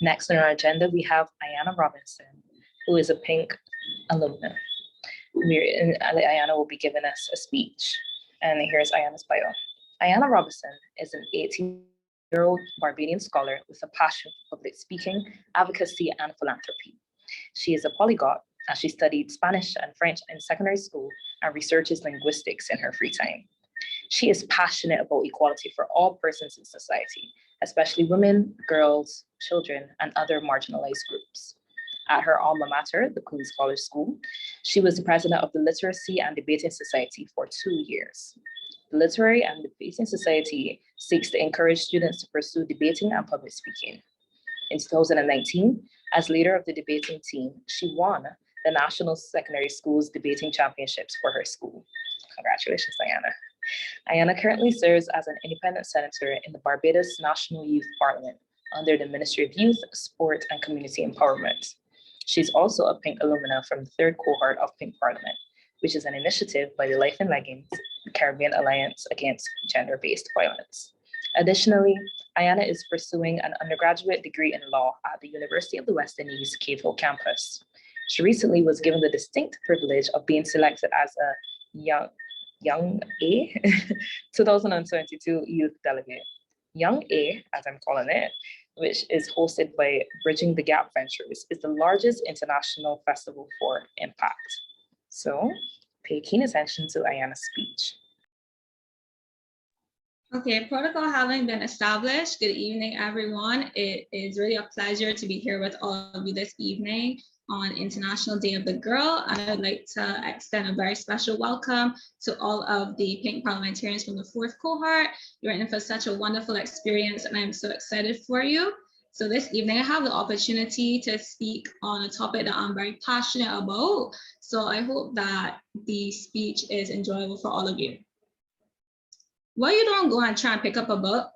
Next on our agenda, we have Ayana Robinson, who is a Pink alumna. Ayana will be giving us a speech, and here's Ayana's bio. Ayana Robinson is an 18-year-old Barbadian scholar with a passion for public speaking, advocacy, and philanthropy. She is a polyglot, as she studied Spanish and French in secondary school and researches linguistics in her free time. She is passionate about equality for all persons in society, especially women, girls, children, and other marginalized groups. At her alma mater, the Queen's College School, she was the president of the Literacy and Debating Society for 2 years. The Literary and Debating Society seeks to encourage students to pursue debating and public speaking. In 2019, as leader of the debating team, she won the National Secondary Schools Debating Championships for her school. Congratulations, Ayana. Ayana currently serves as an independent senator in the Barbados National Youth Parliament under the Ministry of Youth, Sport, and Community Empowerment. She's also a Pink alumna from the 3rd cohort of Pink Parliament, which is an initiative by the Life in Leggings, the Caribbean Alliance Against Gender-Based Violence. Additionally, Ayana is pursuing an undergraduate degree in law at the University of the West Indies Cave Hill campus. She recently was given the distinct privilege of being selected as a Young A 2022 Youth Delegate. Young A, as I'm calling it, which is hosted by Bridging the Gap Ventures, is the largest international festival for impact. So pay keen attention to Ayana's speech. Okay, protocol having been established, good evening, everyone. It is really a pleasure to be here with all of you this evening on International Day of the Girl. And I'd like to extend a very special welcome to all of the Pink Parliamentarians from the 4th cohort. You're in for such a wonderful experience, and I'm so excited for you. So this evening, I have the opportunity to speak on a topic that I'm very passionate about. So I hope that the speech is enjoyable for all of you. Well, you don't go and try and pick up a book.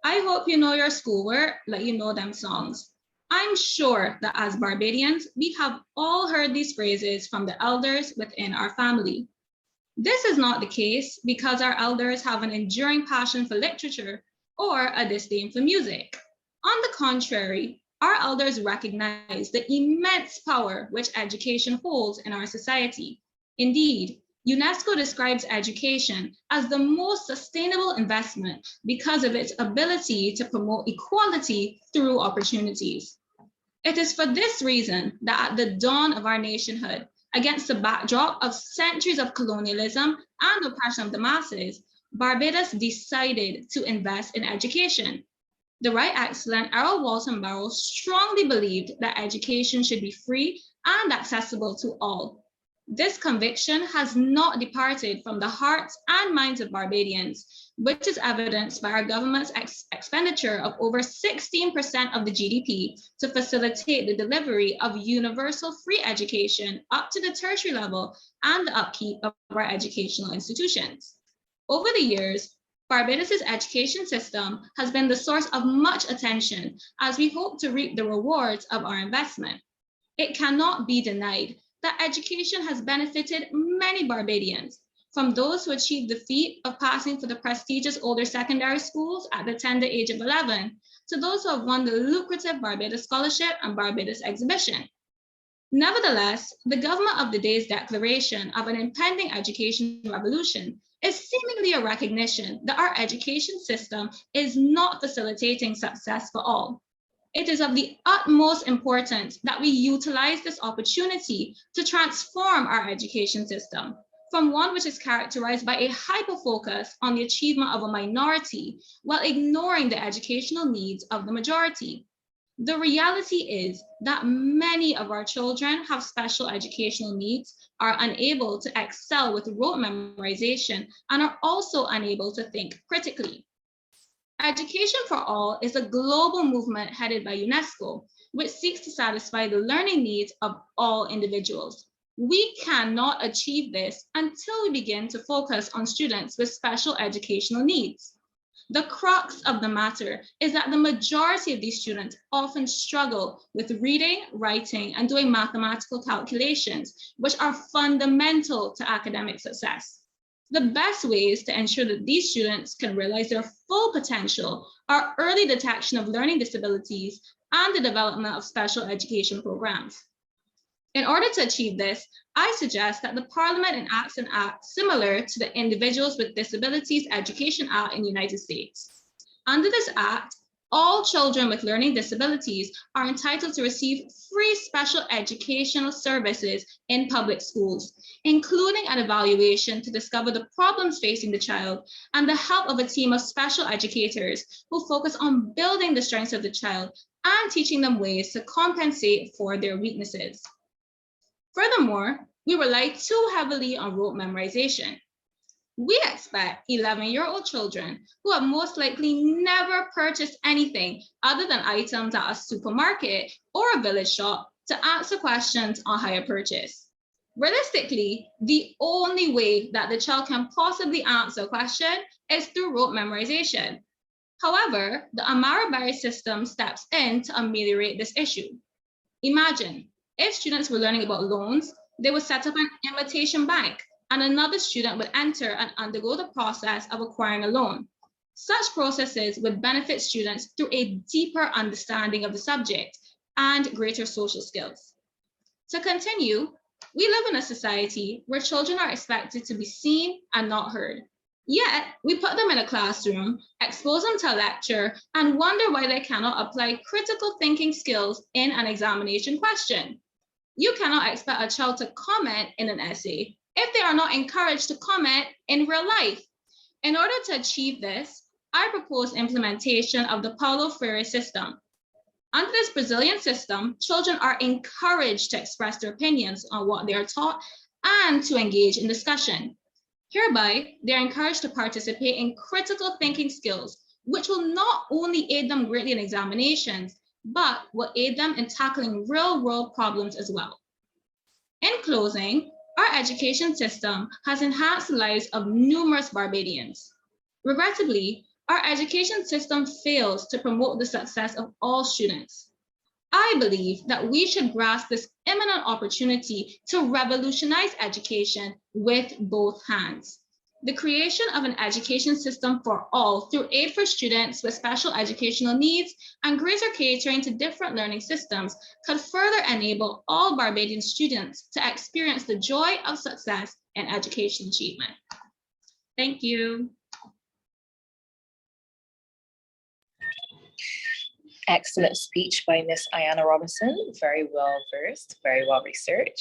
I hope you know your schoolwork, like you know them songs. I'm sure that as Barbadians, we have all heard these phrases from the elders within our family. This is not the case because our elders have an enduring passion for literature or a disdain for music. On the contrary, our elders recognize the immense power which education holds in our society. Indeed, UNESCO describes education as the most sustainable investment because of its ability to promote equality through opportunities. It is for this reason that at the dawn of our nationhood, against the backdrop of centuries of colonialism and oppression of the masses, Barbados decided to invest in education. The Right Excellent Errol Walton Barrow strongly believed that education should be free and accessible to all. This conviction has not departed from the hearts and minds of Barbadians, which is evidenced by our government's expenditure of over 16% of the GDP to facilitate the delivery of universal free education up to the tertiary level and the upkeep of our educational institutions. Over the years, Barbados' education system has been the source of much attention as we hope to reap the rewards of our investment. It cannot be denied that education has benefited many Barbadians, from those who achieved the feat of passing for the prestigious older secondary schools at the tender age of 11, to those who have won the lucrative Barbados Scholarship and Barbados Exhibition. Nevertheless, the government of the day's declaration of an impending education revolution is seemingly a recognition that our education system is not facilitating success for all. It is of the utmost importance that we utilize this opportunity to transform our education system from one which is characterized by a hyper-focus on the achievement of a minority while ignoring the educational needs of the majority. The reality is that many of our children have special educational needs, are unable to excel with rote memorization, and are also unable to think critically. Education for All is a global movement headed by UNESCO, which seeks to satisfy the learning needs of all individuals. We cannot achieve this until we begin to focus on students with special educational needs. The crux of the matter is that the majority of these students often struggle with reading, writing, and doing mathematical calculations, which are fundamental to academic success. The best ways to ensure that these students can realize their full potential are early detection of learning disabilities and the development of special education programs. In order to achieve this, I suggest that the Parliament enacts an act similar to the Individuals with Disabilities Education Act in the United States. Under this act, all children with learning disabilities are entitled to receive free special educational services in public schools, including an evaluation to discover the problems facing the child and the help of a team of special educators who focus on building the strengths of the child and teaching them ways to compensate for their weaknesses. Furthermore, we rely too heavily on rote memorization. We expect 11-year-old children who have most likely never purchased anything other than items at a supermarket or a village shop to answer questions on hire purchase. Realistically, the only way that the child can possibly answer a question is through rote memorization. However, the Amara-Berry system steps in to ameliorate this issue. Imagine if students were learning about loans, they would set up an invitation bank and another student would enter and undergo the process of acquiring a loan. Such processes would benefit students through a deeper understanding of the subject and greater social skills. To continue, we live in a society where children are expected to be seen and not heard. Yet, we put them in a classroom, expose them to a lecture, and wonder why they cannot apply critical thinking skills in an examination question. You cannot expect a child to comment in an essay if they are not encouraged to comment in real life. In order to achieve this, I propose implementation of the Paulo Freire system. Under this Brazilian system, children are encouraged to express their opinions on what they are taught and to engage in discussion. Hereby, they are encouraged to participate in critical thinking skills, which will not only aid them greatly in examinations, but will aid them in tackling real-world problems as well. In closing, our education system has enhanced the lives of numerous Barbadians. Regrettably, our education system fails to promote the success of all students. I believe that we should grasp this imminent opportunity to revolutionize education with both hands. The creation of an education system for all through aid for students with special educational needs and greater catering to different learning systems could further enable all Barbadian students to experience the joy of success in education achievement. Thank you. Excellent speech by Miss Ayana Robinson. Very well versed, very well researched.